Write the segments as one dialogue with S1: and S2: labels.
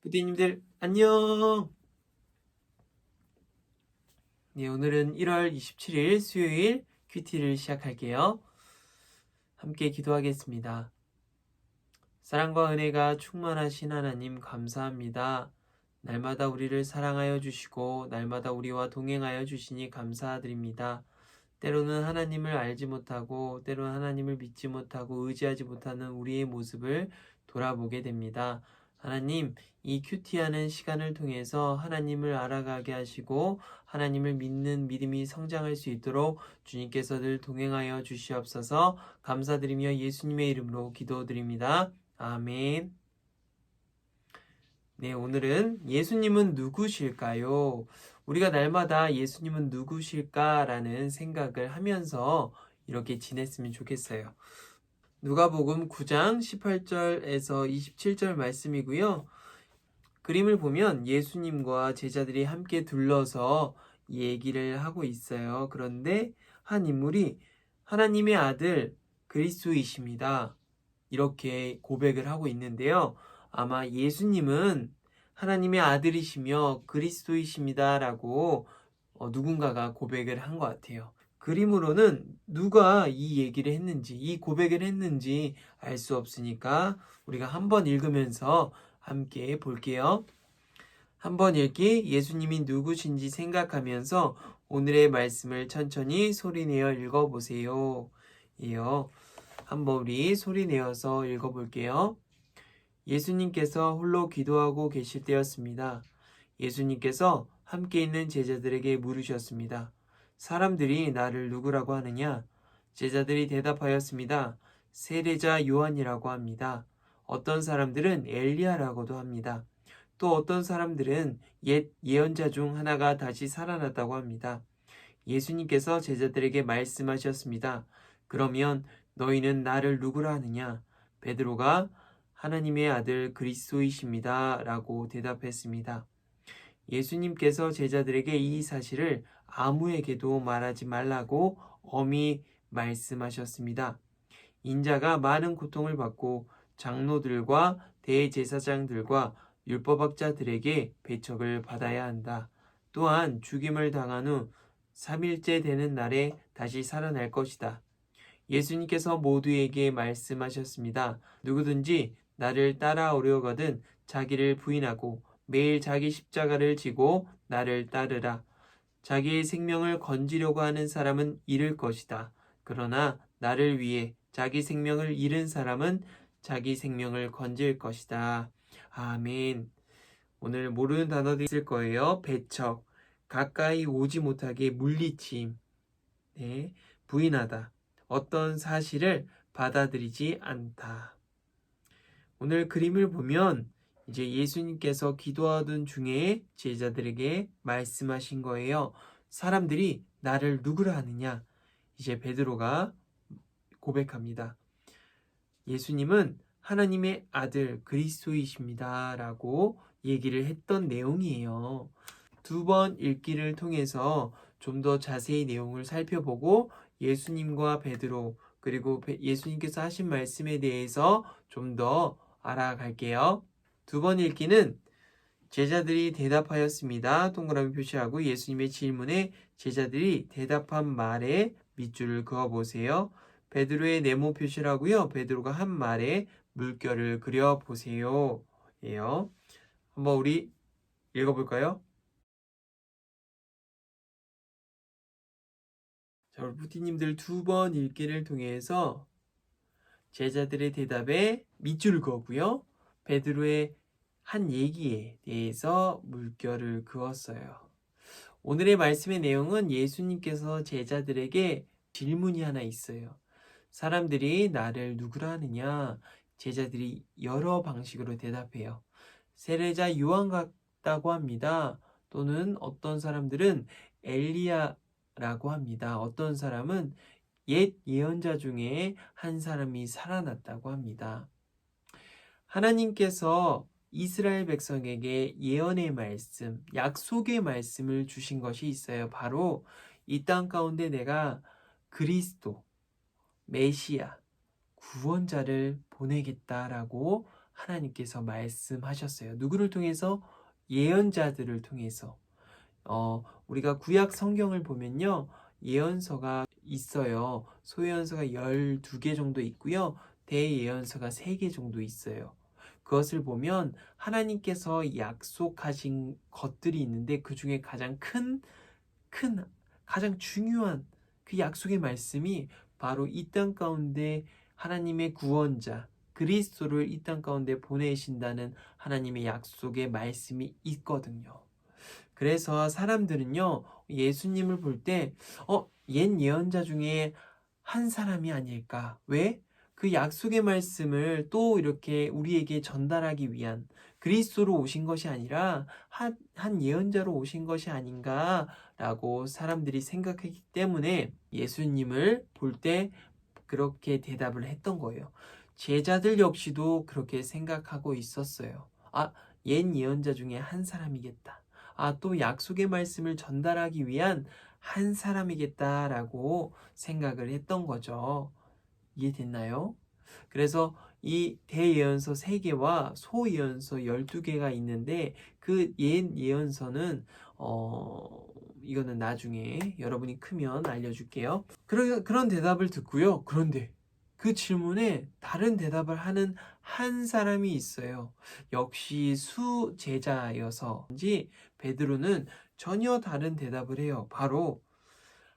S1: 부디님들 안녕. 네, 오늘은 1월 27일 수요일 큐티를 시작할게요. 함께 기도하겠습니다. 사랑과 은혜가 충만하신 하나님 감사합니다. 날마다 우리를 사랑하여 주시고 날마다 우리와 동행하여 주시니 감사드립니다. 때로는 하나님을 알지 못하고 때로는 하나님을 믿지 못하고 의지하지 못하는 우리의 모습을 돌아보게 됩니다. 하나님, 이 큐티하는 시간을 통해서 하나님을 알아가게 하시고 하나님을 믿는 믿음이 성장할 수 있도록 주님께서 늘 동행하여 주시옵소서. 감사드리며 예수님의 이름으로 기도드립니다. 아멘. 네, 오늘은 예수님은 누구실까요? 우리가 날마다 예수님은 누구실까라는 생각을 하면서 이렇게 지냈으면 좋겠어요. 누가복음 9장 18절에서 27절 말씀이고요. 그림을 보면 예수님과 제자들이 함께 둘러서 얘기를 하고 있어요. 그런데 한 인물이 하나님의 아들 그리스도이십니다. 이렇게 고백을 하고 있는데요. 아마 예수님은 하나님의 아들이시며 그리스도이십니다라고 누군가가 고백을 한 것 같아요. 그림으로는 누가 이 얘기를 했는지, 이 고백을 했는지 알 수 없으니까 우리가 한번 읽으면서 함께 볼게요. 한번 읽기, 예수님이 누구신지 생각하면서 오늘의 말씀을 천천히 소리내어 읽어보세요. 예요. 한번 우리 소리내어서 읽어볼게요. 예수님께서 홀로 기도하고 계실 때였습니다. 예수님께서 함께 있는 제자들에게 물으셨습니다. 사람들이 나를 누구라고 하느냐? 제자들이 대답하였습니다. 세례자 요한이라고 합니다. 어떤 사람들은 엘리야라고도 합니다. 또 어떤 사람들은 옛 예언자 중 하나가 다시 살아났다고 합니다. 예수님께서 제자들에게 말씀하셨습니다. 그러면 너희는 나를 누구라 하느냐? 베드로가 하나님의 아들 그리스도이십니다. 라고 대답했습니다. 예수님께서 제자들에게 이 사실을 아무에게도 말하지 말라고 엄히 말씀하셨습니다. 인자가 많은 고통을 받고 장로들과 대제사장들과 율법학자들에게 배척을 받아야 한다. 또한 죽임을 당한 후 3일째 되는 날에 다시 살아날 것이다. 예수님께서 모두에게 말씀하셨습니다. 누구든지 나를 따라오려거든 자기를 부인하고 매일 자기 십자가를 지고 나를 따르라. 자기의 생명을 건지려고 하는 사람은 잃을 것이다. 그러나 나를 위해 자기 생명을 잃은 사람은 자기 생명을 건질 것이다. 아멘. 오늘 모르는 단어도 있을 거예요. 배척, 가까이 오지 못하게 물리침, 네, 부인하다, 어떤 사실을 받아들이지 않다. 오늘 그림을 보면 이제 예수님께서 기도하던 중에 제자들에게 말씀하신 거예요. 사람들이 나를 누구라 하느냐? 이제 베드로가 고백합니다. 예수님은 하나님의 아들 그리스도이십니다. 라고 얘기를 했던 내용이에요. 두 번 읽기를 통해서 좀 더 자세히 내용을 살펴보고 예수님과 베드로 그리고 예수님께서 하신 말씀에 대해서 좀 더 알아갈게요. 두 번 읽기는 제자들이 대답하였습니다. 동그라미 표시하고 예수님의 질문에 제자들이 대답한 말에 밑줄을 그어보세요. 베드로의 네모 표시를 하고요. 베드로가 한 말에 물결을 그려보세요. 예요. 한번 우리 읽어볼까요? 자, 우리 부티님들 두 번 읽기를 통해서 제자들의 대답에 밑줄을 그었고요. 베드로의 한 얘기에 대해서 물결을 그었어요. 오늘의 말씀의 내용은 예수님께서 제자들에게 질문이 하나 있어요. 사람들이 나를 누구라 하느냐? 제자들이 여러 방식으로 대답해요. 세례자 요한 같다고 합니다. 또는 어떤 사람들은 엘리야라고 합니다. 어떤 사람은 옛 예언자 중에 한 사람이 살아났다고 합니다. 하나님께서 이스라엘 백성에게 예언의 말씀, 약속의 말씀을 주신 것이 있어요. 바로 이 땅 가운데 내가 그리스도, 메시아, 구원자를 보내겠다라고 하나님께서 말씀하셨어요. 누구를 통해서? 예언자들을 통해서. 우리가 구약 성경을 보면요. 예언서가 있어요. 소예언서가 12개 정도 있고요. 대예언서가 3개 정도 있어요. 그것을 보면 하나님께서 약속하신 것들이 있는데 그 중에 가장 가장 중요한 그 약속의 말씀이 바로 이 땅 가운데 하나님의 구원자 그리스도를 이 땅 가운데 보내신다는 하나님의 약속의 말씀이 있거든요. 그래서 사람들은요, 예수님을 볼 때, 옛 예언자 중에 한 사람이 아닐까? 왜? 그 약속의 말씀을 또 이렇게 우리에게 전달하기 위한 그리스도로 오신 것이 아니라 한 예언자로 오신 것이 아닌가라고 사람들이 생각했기 때문에 예수님을 볼 때 그렇게 대답을 했던 거예요. 제자들 역시도 그렇게 생각하고 있었어요. 옛 예언자 중에 한 사람이겠다. 또 약속의 말씀을 전달하기 위한 한 사람이겠다라고 생각을 했던 거죠. 이해됐나요? 그래서 이 대예언서 3개와 소예언서 12개가 있는데 그 옛 예언서는 이거는 나중에 여러분이 크면 알려줄게요. 그런 대답을 듣고요. 그런데 그 질문에 다른 대답을 하는 한 사람이 있어요. 역시 수제자여서인지 베드로는 전혀 다른 대답을 해요. 바로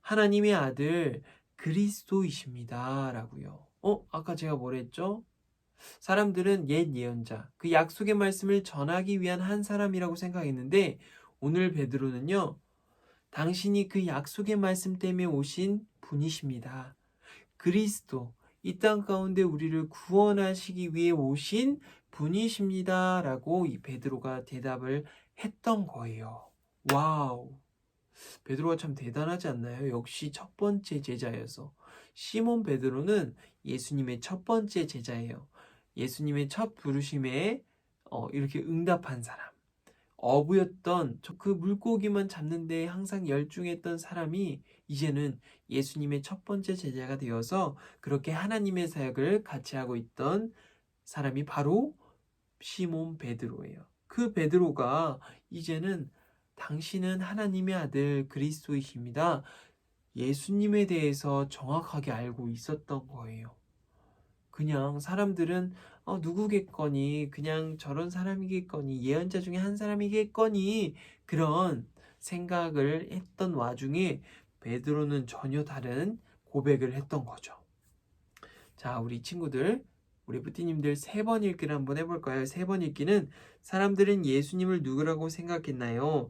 S1: 하나님의 아들 그리스도이십니다. 라고요. 아까 제가 뭐랬죠? 사람들은 옛 예언자, 그 약속의 말씀을 전하기 위한 한 사람이라고 생각했는데 오늘 베드로는요. 당신이 그 약속의 말씀 때문에 오신 분이십니다. 그리스도, 이 땅 가운데 우리를 구원하시기 위해 오신 분이십니다. 라고 이 베드로가 대답을 했던 거예요. 와우. 베드로가 참 대단하지 않나요? 역시 첫 번째 제자여서. 시몬 베드로는 예수님의 첫 번째 제자예요. 예수님의 첫 부르심에 이렇게 응답한 사람. 어부였던 그 물고기만 잡는데 항상 열중했던 사람이 이제는 예수님의 첫 번째 제자가 되어서 그렇게 하나님의 사역을 같이 하고 있던 사람이 바로 시몬 베드로예요. 그 베드로가 이제는 당신은 하나님의 아들 그리스도이십니다. 예수님에 대해서 정확하게 알고 있었던 거예요. 그냥 사람들은 누구겠거니 그냥 저런 사람이겠거니 예언자 중에 한 사람이겠거니 그런 생각을 했던 와중에 베드로는 전혀 다른 고백을 했던 거죠. 자, 우리 친구들, 우리 뿌띠님들 3번 읽기를 한번 해볼까요? 3번 읽기는 사람들은 예수님을 누구라고 생각했나요?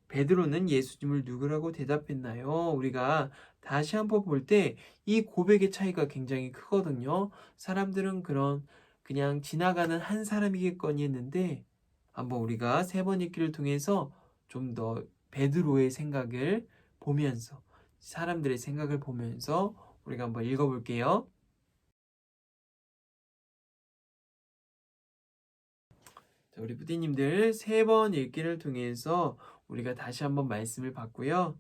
S1: 베드로는 예수님을 누구라고 대답했나요? 우리가 다시 한번 볼 때 이 고백의 차이가 굉장히 크거든요. 사람들은 그냥 지나가는 한 사람이겠거니 했는데 한번 우리가 3번 읽기를 통해서 좀 더 베드로의 생각을 보면서 사람들의 생각을 보면서 우리가 한번 읽어볼게요. 자, 우리 부디님들 3번 읽기를 통해서 우리가 다시 한번 말씀을 봤고요.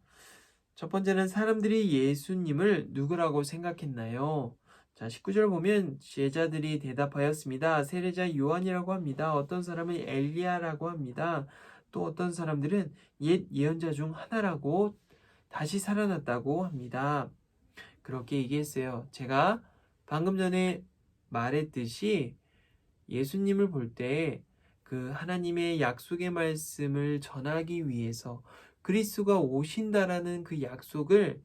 S1: 첫 번째는 사람들이 예수님을 누구라고 생각했나요? 자, 19절 보면 제자들이 대답하였습니다. 세례자 요한이라고 합니다. 어떤 사람은 엘리야라고 합니다. 또 어떤 사람들은 옛 예언자 중 하나라고 다시 살아났다고 합니다. 그렇게 얘기했어요. 제가 방금 전에 말했듯이 예수님을 볼 때 그 하나님의 약속의 말씀을 전하기 위해서 그리스도가 오신다라는 그 약속을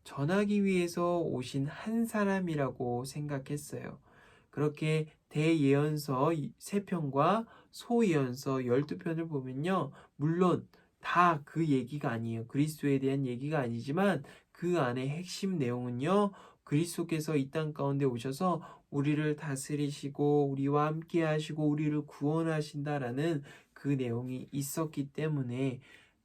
S1: 전하기 위해서 오신 한 사람이라고 생각했어요. 그렇게 대예언서 3편과 소예언서 12편을 보면요. 물론 다 그 얘기가 아니에요. 그리스도에 대한 얘기가 아니지만 그 안에 핵심 내용은요. 그리스도께서 이 땅 가운데 오셔서 우리를 다스리시고 우리와 함께 하시고 우리를 구원하신다라는 그 내용이 있었기 때문에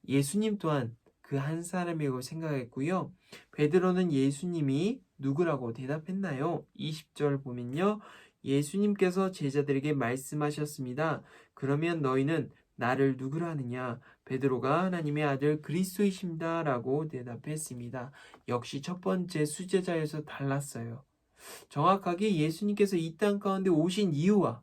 S1: 예수님 또한 그 한 사람이라고 생각했고요. 베드로는 예수님이 누구라고 대답했나요? 20절 보면요. 예수님께서 제자들에게 말씀하셨습니다. 그러면 너희는 나를 누구라 하느냐? 베드로가 하나님의 아들 그리스도이십니다. 라고 대답했습니다. 역시 첫 번째 수제자에서 달랐어요. 정확하게 예수님께서 이 땅 가운데 오신 이유와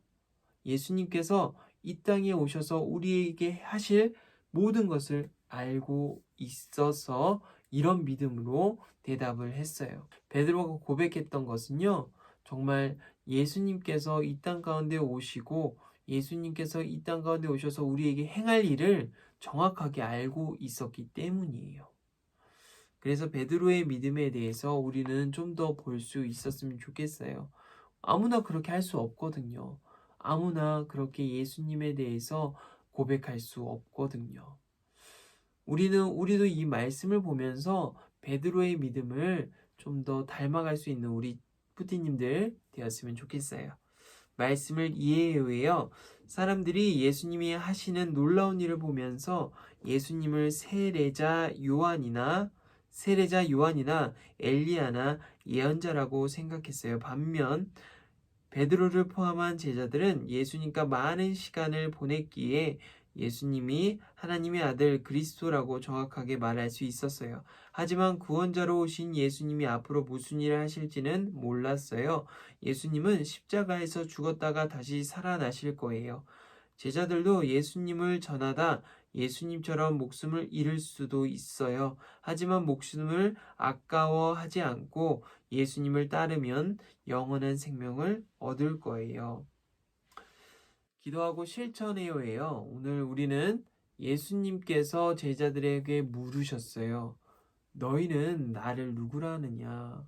S1: 예수님께서 이 땅에 오셔서 우리에게 하실 모든 것을 알고 있어서 이런 믿음으로 대답을 했어요. 베드로가 고백했던 것은요, 정말 예수님께서 이 땅 가운데 오시고 예수님께서 이 땅 가운데 오셔서 우리에게 행할 일을 정확하게 알고 있었기 때문이에요. 그래서 베드로의 믿음에 대해서 우리는 좀 더 볼 수 있었으면 좋겠어요. 아무나 그렇게 할 수 없거든요. 아무나 그렇게 예수님에 대해서 고백할 수 없거든요. 우리도 이 말씀을 보면서 베드로의 믿음을 좀 더 닮아갈 수 있는 우리 푸디님들 되었으면 좋겠어요. 말씀을 이해해요. 사람들이 예수님이 하시는 놀라운 일을 보면서 예수님을 세례자 요한이나 엘리야나 예언자라고 생각했어요. 반면 베드로를 포함한 제자들은 예수님과 많은 시간을 보냈기에 예수님이 하나님의 아들 그리스도라고 정확하게 말할 수 있었어요. 하지만 구원자로 오신 예수님이 앞으로 무슨 일을 하실지는 몰랐어요. 예수님은 십자가에서 죽었다가 다시 살아나실 거예요. 제자들도 예수님을 전하다 예수님처럼 목숨을 잃을 수도 있어요. 하지만 목숨을 아까워하지 않고 예수님을 따르면 영원한 생명을 얻을 거예요. 기도하고 실천해요예요. 오늘 우리는 예수님께서 제자들에게 물으셨어요. 너희는 나를 누구라 하느냐?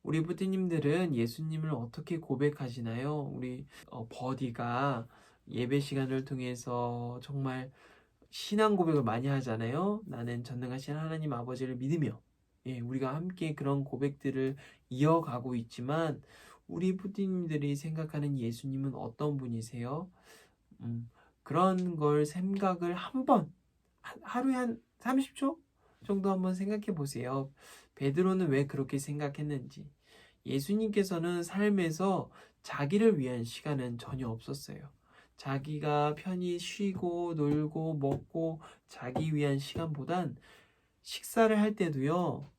S1: 우리 부모님들은 예수님을 어떻게 고백하시나요? 우리 버디가 예배 시간을 통해서 정말 신앙 고백을 많이 하잖아요. 나는 전능하신 하나님 아버지를 믿으며 우리가 함께 그런 고백들을 이어가고 있지만 우리 부모님들이 생각하는 예수님은 어떤 분이세요? 그런 걸 생각을 하루에 한 30초 정도 한번 생각해 보세요. 베드로는 왜 그렇게 생각했는지. 예수님께서는 삶에서 자기를 위한 시간은 전혀 없었어요. 자기가 편히 쉬고 놀고 먹고 자기 위한 시간보단 식사를 할 때도요,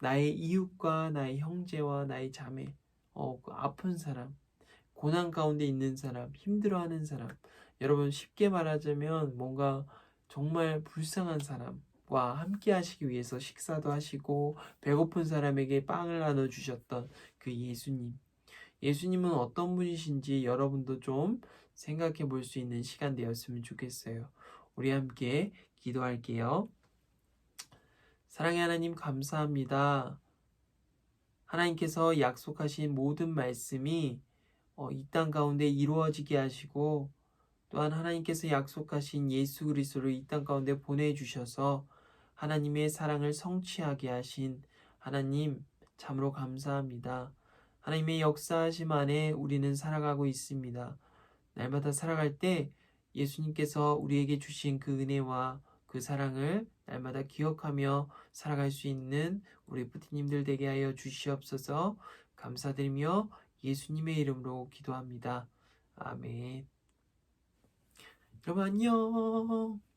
S1: 나의 이웃과 나의 형제와 나의 자매, 그 아픈 사람, 고난 가운데 있는 사람, 힘들어하는 사람, 여러분 쉽게 말하자면 뭔가 정말 불쌍한 사람과 함께 하시기 위해서 식사도 하시고 배고픈 사람에게 빵을 나눠주셨던 그 예수님. 예수님은 어떤 분이신지 여러분도 좀 생각해 볼 수 있는 시간 되었으면 좋겠어요. 우리 함께 기도할게요. 사랑의 하나님 감사합니다. 하나님께서 약속하신 모든 말씀이 이 땅 가운데 이루어지게 하시고 또한 하나님께서 약속하신 예수 그리스도를 이 땅 가운데 보내주셔서 하나님의 사랑을 성취하게 하신 하나님 참으로 감사합니다. 하나님의 역사하심 안에 우리는 살아가고 있습니다. 날마다 살아갈 때 예수님께서 우리에게 주신 그 은혜와 그 사랑을 날마다 기억하며 살아갈 수 있는 우리 부티님들 되게 하여 주시옵소서. 감사드리며 예수님의 이름으로 기도합니다. 아멘. 여러분 안녕.